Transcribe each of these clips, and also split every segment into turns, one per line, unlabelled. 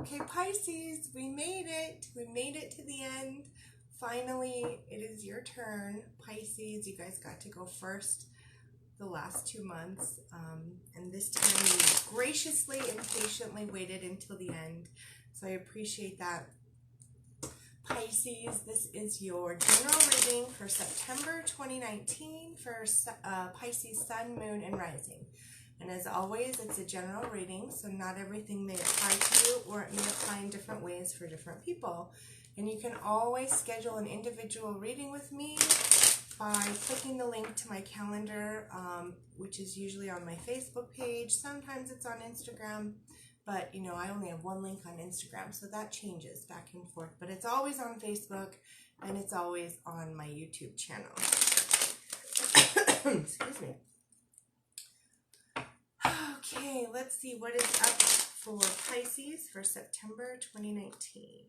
Okay, Pisces, we made it. We made it to the end. Finally, it is your turn. Pisces, you guys got to go first the last 2 months. And this time you graciously and patiently waited until the end. So I appreciate that. Pisces, this is your general reading for September 2019 for Pisces Sun, Moon, and Rising. And as always, it's a general reading, so not everything may apply to you, or it may apply in different ways for different people. And you can always schedule an individual reading with me by clicking the link to my calendar, which is usually on my Facebook page. Sometimes it's on Instagram, but you know, I only have one link on Instagram, so that changes back and forth. But it's always on Facebook, and it's always on my YouTube channel. Excuse me. Okay, let's see what is up for Pisces for September 2019.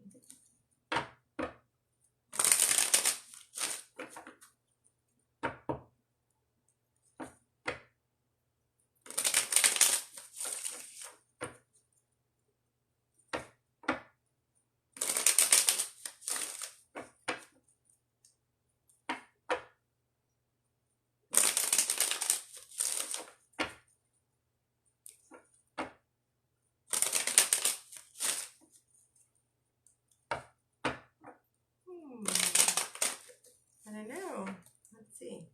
I don't know. Let's see.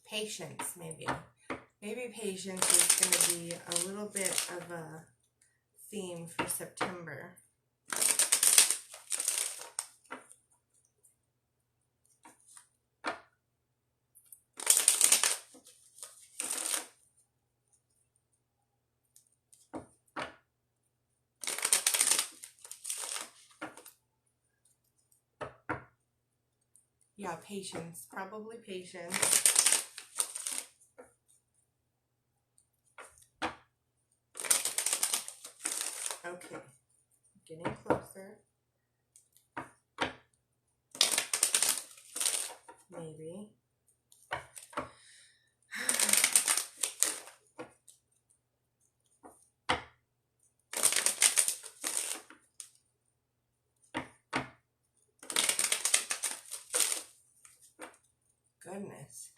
Patience, maybe. Maybe patience is going to be a little bit of a theme for September. Yeah, patience. Probably patience. Okay. Getting closer. Maybe. Goodness.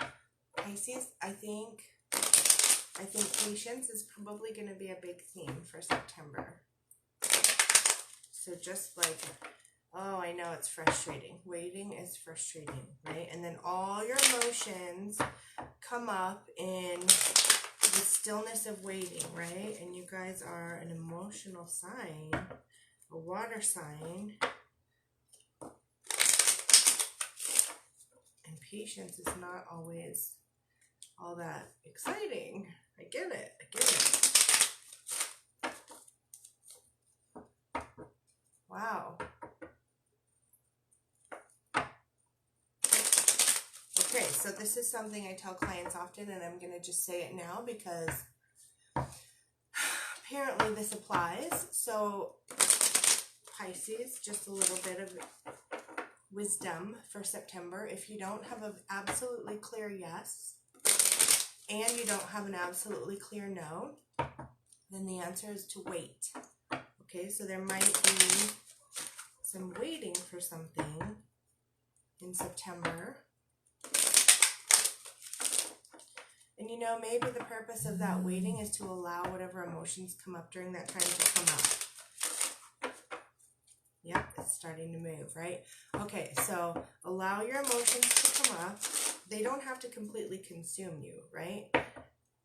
Pisces, I think patience is probably going to be a big theme for September. So just like, oh, I know it's frustrating. Waiting is frustrating, right? And then all your emotions come up in the stillness of waiting, right? And you guys are an emotional sign, a water sign. And patience is not always all that exciting. I get it. I get it. Wow. Okay, so this is something I tell clients often, and I'm going to just say it now because apparently this applies. So Pisces, just a little bit of wisdom for September. If you don't have an absolutely clear yes, and you don't have an absolutely clear no, then the answer is to wait. Okay, so there might be some waiting for something in September. And you know, maybe the purpose of that waiting is to allow whatever emotions come up during that time to come up. Yep, it's starting to move, right? Okay, so allow your emotions to come up. They don't have to completely consume you, right?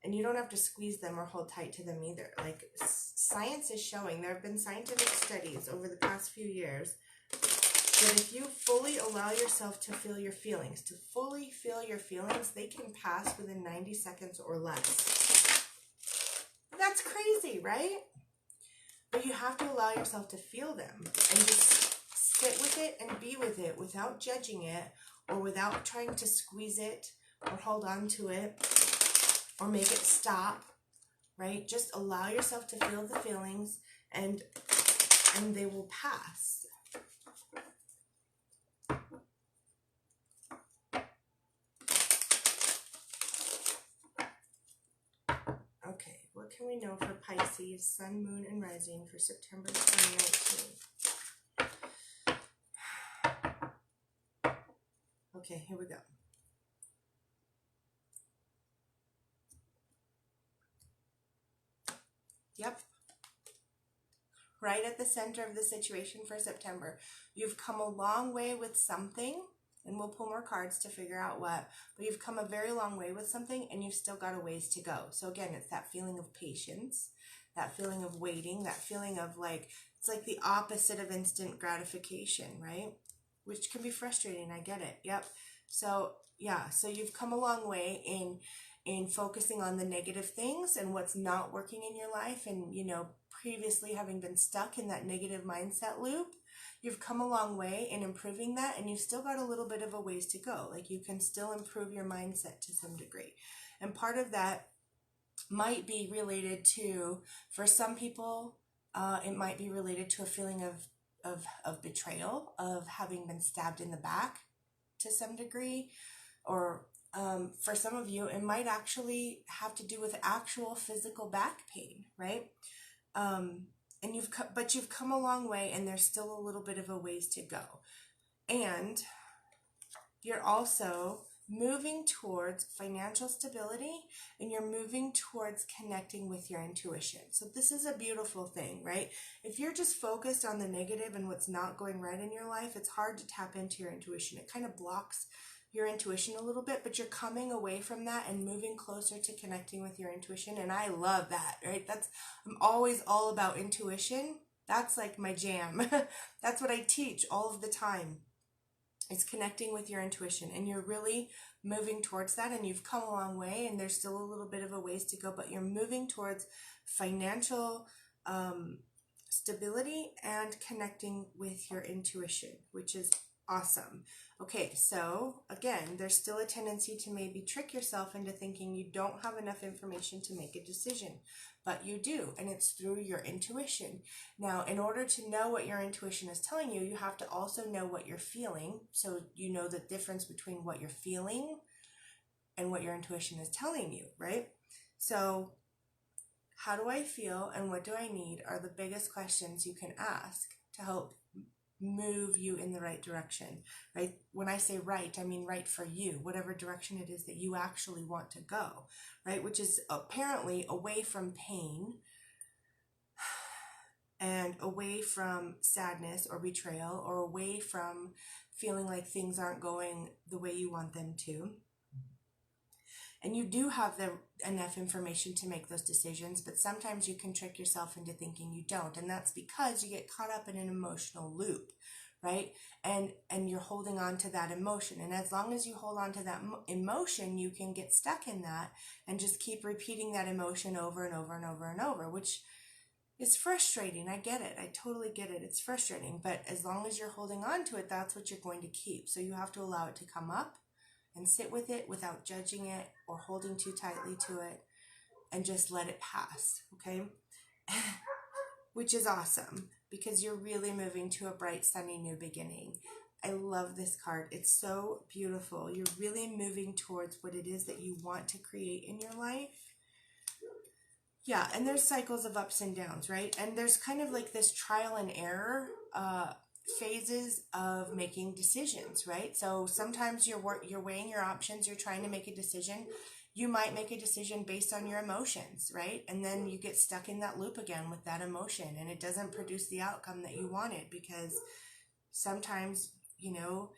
And you don't have to squeeze them or hold tight to them either. Like, science is showing, there have been scientific studies over the past few years that if you fully allow yourself to feel your feelings, they can pass within 90 seconds or less. That's crazy, right? But you have to allow yourself to feel them and just sit with it and be with it without judging it or without trying to squeeze it or hold on to it or make it stop, right? Just allow yourself to feel the feelings and they will pass. can we know for Pisces, Sun, Moon, and Rising for September 2019? Okay, here we go. Yep. Right at the center of the situation for September. You've come a long way with something, and we'll pull more cards to figure out what, but you've come a very long way with something, and you've still got a ways to go. So again, it's that feeling of patience, that feeling of waiting, that feeling of like, it's like the opposite of instant gratification, right? Which can be frustrating, I get it, yep. So yeah, so you've come a long way in focusing on the negative things and what's not working in your life, and you know, previously having been stuck in that negative mindset loop. You've come a long way in improving that, and you've still got a little bit of a ways to go. Like, you can still improve your mindset to some degree. And part of that might be related to, for some people, it might be related to a feeling of betrayal, of having been stabbed in the back to some degree. Or for some of you, it might actually have to do with actual physical back pain, right? And you've come a long way, and there's still a little bit of a ways to go. And you're also moving towards financial stability, and you're moving towards connecting with your intuition. So this is a beautiful thing, right? If you're just focused on the negative and what's not going right in your life, it's hard to tap into your intuition. It kind of blocks your intuition a little bit, but you're coming away from that and moving closer to connecting with your intuition. And I love that, right? I'm always all about intuition. That's like my jam. That's what I teach all of the time. It's connecting with your intuition, and you're really moving towards that, and you've come a long way, and there's still a little bit of a ways to go, but you're moving towards financial stability and connecting with your intuition, which is awesome. Okay, so again, there's still a tendency to maybe trick yourself into thinking you don't have enough information to make a decision, but you do, and it's through your intuition. Now, in order to know what your intuition is telling you, you have to also know what you're feeling, so you know the difference between what you're feeling and what your intuition is telling you, right? So, how do I feel and what do I need are the biggest questions you can ask to help move you in the right direction, right? When I say right, I mean right for you, whatever direction it is that you actually want to go, right? Which is apparently away from pain and away from sadness or betrayal, or away from feeling like things aren't going the way you want them to. And you do have enough information to make those decisions, but sometimes you can trick yourself into thinking you don't. And that's because you get caught up in an emotional loop, right? And you're holding on to that emotion. And as long as you hold on to that emotion, you can get stuck in that and just keep repeating that emotion over and over and over and over, which is frustrating. I get it. I totally get it. It's frustrating. But as long as you're holding on to it, that's what you're going to keep. So you have to allow it to come up and sit with it without judging it or holding too tightly to it, and just let it pass, okay? Which is awesome, because you're really moving to a bright, sunny new beginning. I love this card. It's so beautiful. You're really moving towards what it is that you want to create in your life. Yeah, and there's cycles of ups and downs, right? And there's kind of like this trial and error phases of making decisions, right? So sometimes you're weighing your options, you're trying to make a decision. You might make a decision based on your emotions, right? And then you get stuck in that loop again with that emotion, and it doesn't produce the outcome that you wanted, because sometimes, you know,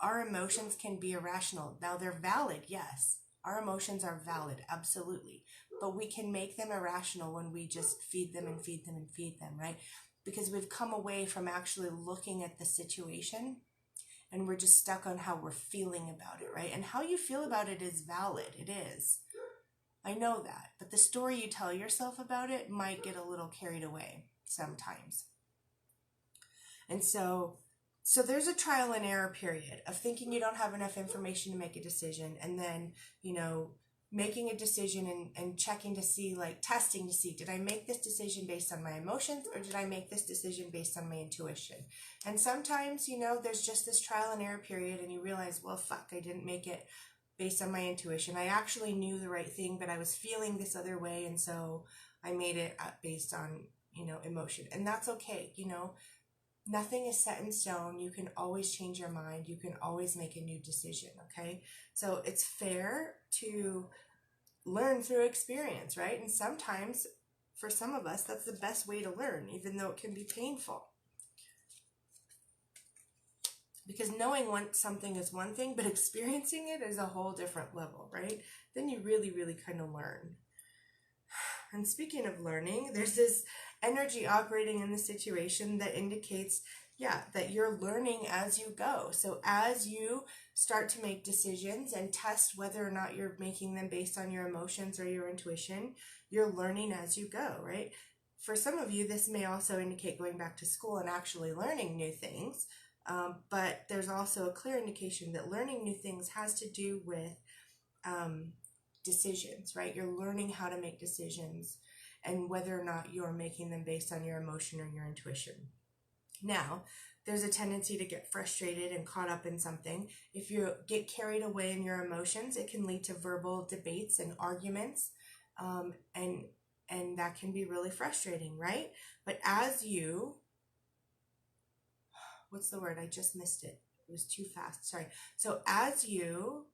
our emotions can be irrational. Now, they're valid, yes. Our emotions are valid, absolutely. But we can make them irrational when we just feed them and feed them and feed them, right? Because we've come away from actually looking at the situation, and we're just stuck on how we're feeling about it, right? And how you feel about it is valid. It is. I know that. But the story you tell yourself about it might get a little carried away sometimes. And so there's a trial and error period of thinking you don't have enough information to make a decision, and then, you know, making a decision and checking to see, like testing to see, did I make this decision based on my emotions, or did I make this decision based on my intuition? And sometimes, you know, there's just this trial and error period, and you realize, well, fuck, I didn't make it based on my intuition. I actually knew the right thing, but I was feeling this other way, and so I made it based on, emotion. And that's okay. Nothing is set in stone. You can always change your mind. You can always make a new decision, okay? So it's fair to learn through experience, right? And sometimes, for some of us, that's the best way to learn, even though it can be painful. Because knowing something is one thing, but experiencing it is a whole different level, right? Then you really, really kind of learn. And speaking of learning, there's this energy operating in the situation that indicates, that you're learning as you go. So as you start to make decisions and test whether or not you're making them based on your emotions or your intuition, you're learning as you go, right? For some of you, this may also indicate going back to school and actually learning new things. But there's also a clear indication that learning new things has to do with decisions, right? You're learning how to make decisions and whether or not you're making them based on your emotion or your intuition. Now, there's a tendency to get frustrated and caught up in something. If you get carried away in your emotions, it can lead to verbal debates and arguments, and that can be really frustrating, right? But as you, what's the word? I just missed it. It was too fast. Sorry. So as you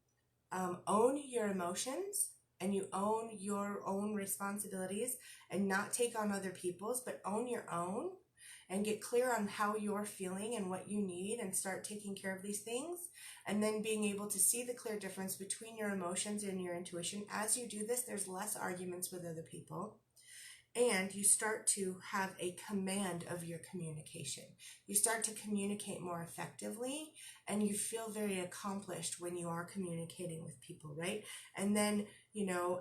own your emotions and you own your own responsibilities and not take on other people's, but own your own and get clear on how you're feeling and what you need and start taking care of these things, and then being able to see the clear difference between your emotions and your intuition. As you do this, there's less arguments with other people. And you start to have a command of your communication. You start to communicate more effectively, and you feel very accomplished when you are communicating with people, right? And then,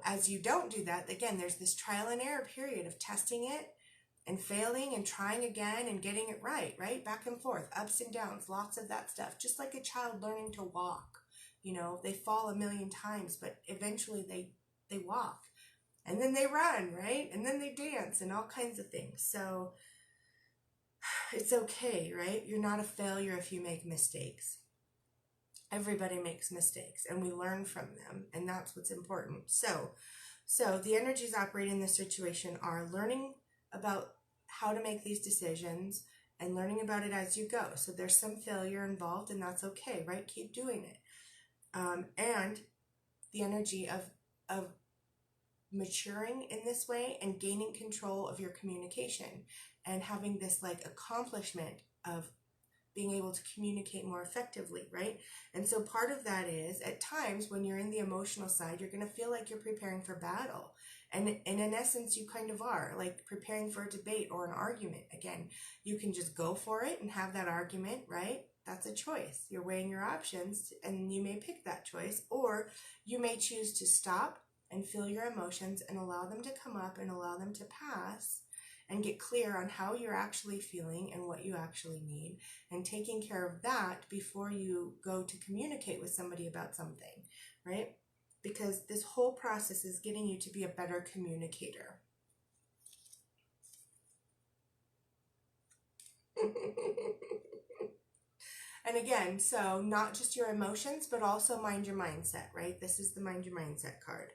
as you don't do that, again, there's this trial and error period of testing it and failing and trying again and getting it right? Back and forth, ups and downs, lots of that stuff. Just like a child learning to walk. They fall a million times, but eventually they walk. And then they run, right? And then they dance and all kinds of things. So it's okay, right? You're not a failure if you make mistakes. Everybody makes mistakes and we learn from them, and that's what's important. So the energies operating in this situation are learning about how to make these decisions and learning about it as you go. So there's some failure involved, and that's okay, right? Keep doing it. And the energy of maturing in this way and gaining control of your communication and having this accomplishment of being able to communicate more effectively, right? And so part of that is, at times when you're in the emotional side, you're going to feel like you're preparing for battle. And in essence, you kind of are, like preparing for a debate or an argument. Again, you can just go for it and have that argument, right? That's a choice. You're weighing your options and you may pick that choice, or you may choose to stop and feel your emotions and allow them to come up and allow them to pass and get clear on how you're actually feeling and what you actually need, and taking care of that before you go to communicate with somebody about something, right? Because this whole process is getting you to be a better communicator. And again, so not just your emotions, but also mind your mindset, right? This is the mind your mindset card.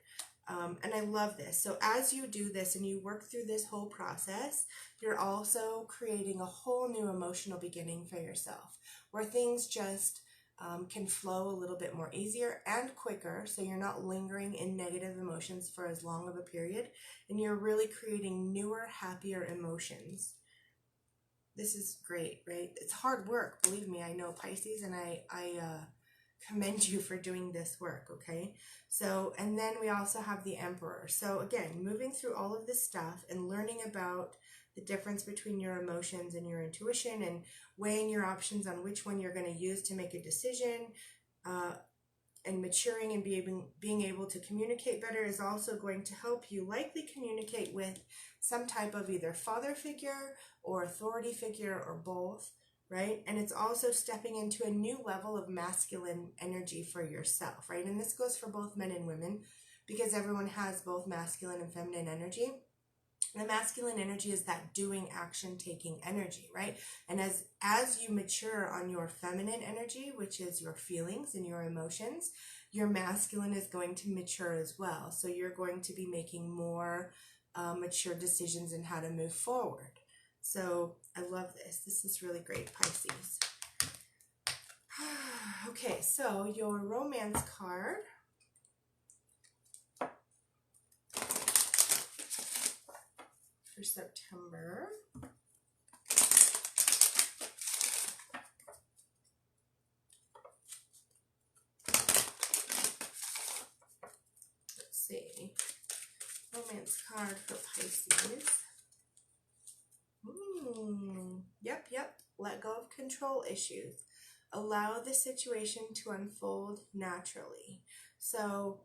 And I love this. So as you do this and you work through this whole process, you're also creating a whole new emotional beginning for yourself, where things just can flow a little bit more easier and quicker, so you're not lingering in negative emotions for as long of a period, and you're really creating newer, happier emotions. This is great, right? It's hard work, believe me. I know, Pisces, and I commend you for doing this work, okay? So, and then we also have the Emperor. So again, moving through all of this stuff and learning about the difference between your emotions and your intuition, and weighing your options on which one you're going to use to make a decision, and maturing and being able to communicate better is also going to help you likely communicate with some type of either father figure or authority figure or both, right? And it's also stepping into a new level of masculine energy for yourself, right? And this goes for both men and women, because everyone has both masculine and feminine energy. The masculine energy is that doing, action, taking energy, right? And as you mature on your feminine energy, which is your feelings and your emotions, your masculine is going to mature as well. So you're going to be making more mature decisions in how to move forward. So I love this. This is really great, Pisces. Okay, so your romance card. For September. Let's see. Romance card for Pisces. Yep. Let go of control issues. Allow the situation to unfold naturally. So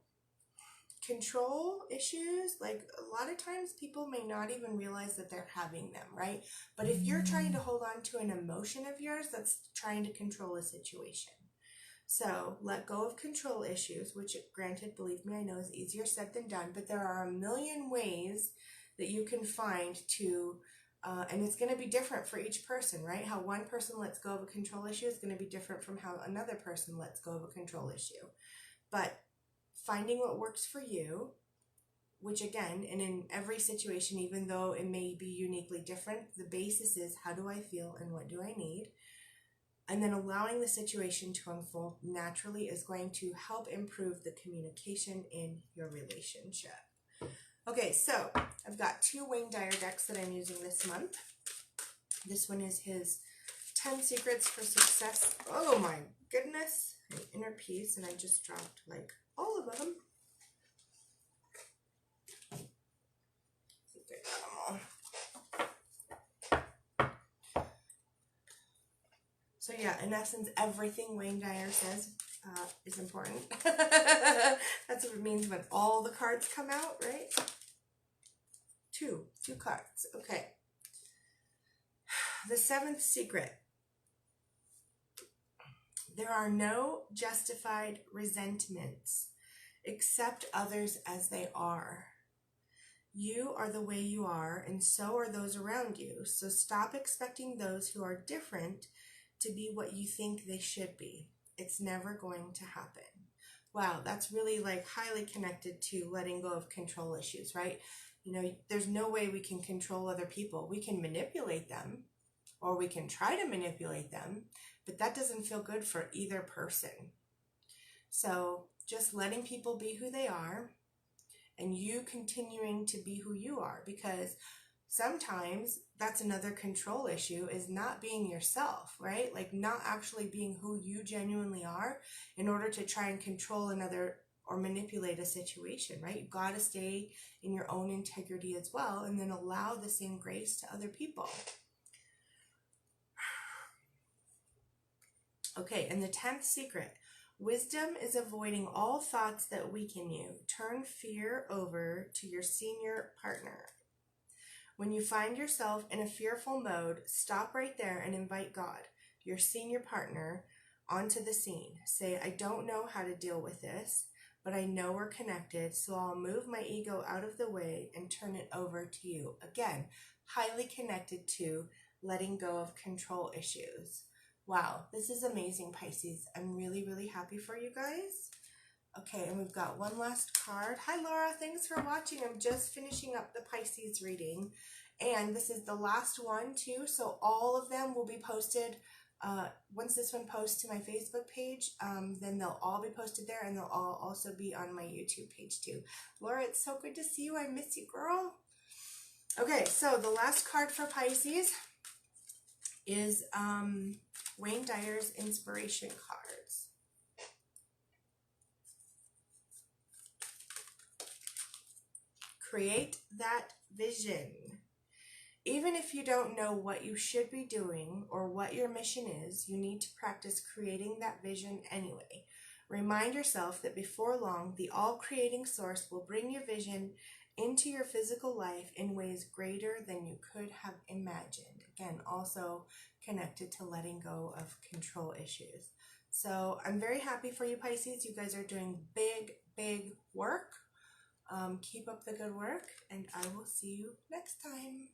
control issues, like a lot of times people may not even realize that they're having them, right? But if you're trying to hold on to an emotion of yours, that's trying to control a situation. So let go of control issues, which granted, believe me, I know is easier said than done, but there are a million ways that you can find to, and it's going to be different for each person, right? How one person lets go of a control issue is going to be different from how another person lets go of a control issue. But finding what works for you, which again, and in every situation, even though it may be uniquely different, the basis is how do I feel and what do I need? And then allowing the situation to unfold naturally is going to help improve the communication in your relationship. Okay, so I've got 2 Wayne Dyer decks that I'm using this month. This one is his 10 Secrets for Success. Oh my goodness. An inner peace, and I just dropped like all of them. I think I got them all. So yeah, in essence, everything Wayne Dyer says is important. That's what it means when all the cards come out, right? Two cards. Okay. The 7th secret. There are no justified resentments. Accept others as they are. You are the way you are, and so are those around you. So stop expecting those who are different to be what you think they should be. It's never going to happen. Wow, that's really like highly connected to letting go of control issues, right? You know, there's no way we can control other people. We can manipulate them, or we can try to manipulate them, but that doesn't feel good for either person. So just letting people be who they are, and you continuing to be who you are, because sometimes that's another control issue, is not being yourself, right? Like not actually being who you genuinely are in order to try and control another or manipulate a situation, right? You've got to stay in your own integrity as well, and then allow the same grace to other people. Okay, and the 10th secret. Wisdom is avoiding all thoughts that weaken you. Turn fear over to your senior partner. When you find yourself in a fearful mode, stop right there and invite God, your senior partner, onto the scene. Say, I don't know how to deal with this, but I know we're connected, so I'll move my ego out of the way and turn it over to you. Again, highly connected to letting go of control issues. Wow, this is amazing, Pisces. I'm really, really happy for you guys. Okay, and we've got one last card. Hi, Laura. Thanks for watching. I'm just finishing up the Pisces reading. And this is the last one, too. So all of them will be posted. Once this one posts to my Facebook page, then they'll all be posted there. And they'll all also be on my YouTube page, too. Laura, it's so good to see you. I miss you, girl. Okay, so the last card for Pisces is Wayne Dyer's inspiration cards. Create that vision. Even if you don't know what you should be doing or what your mission is, you need to practice creating that vision anyway. Remind yourself that before long, the all-creating source will bring your vision into your physical life in ways greater than you could have imagined. Again, also connected to letting go of control issues. So I'm very happy for you, Pisces. You guys are doing big, big work. Keep up the good work, and I will see you next time.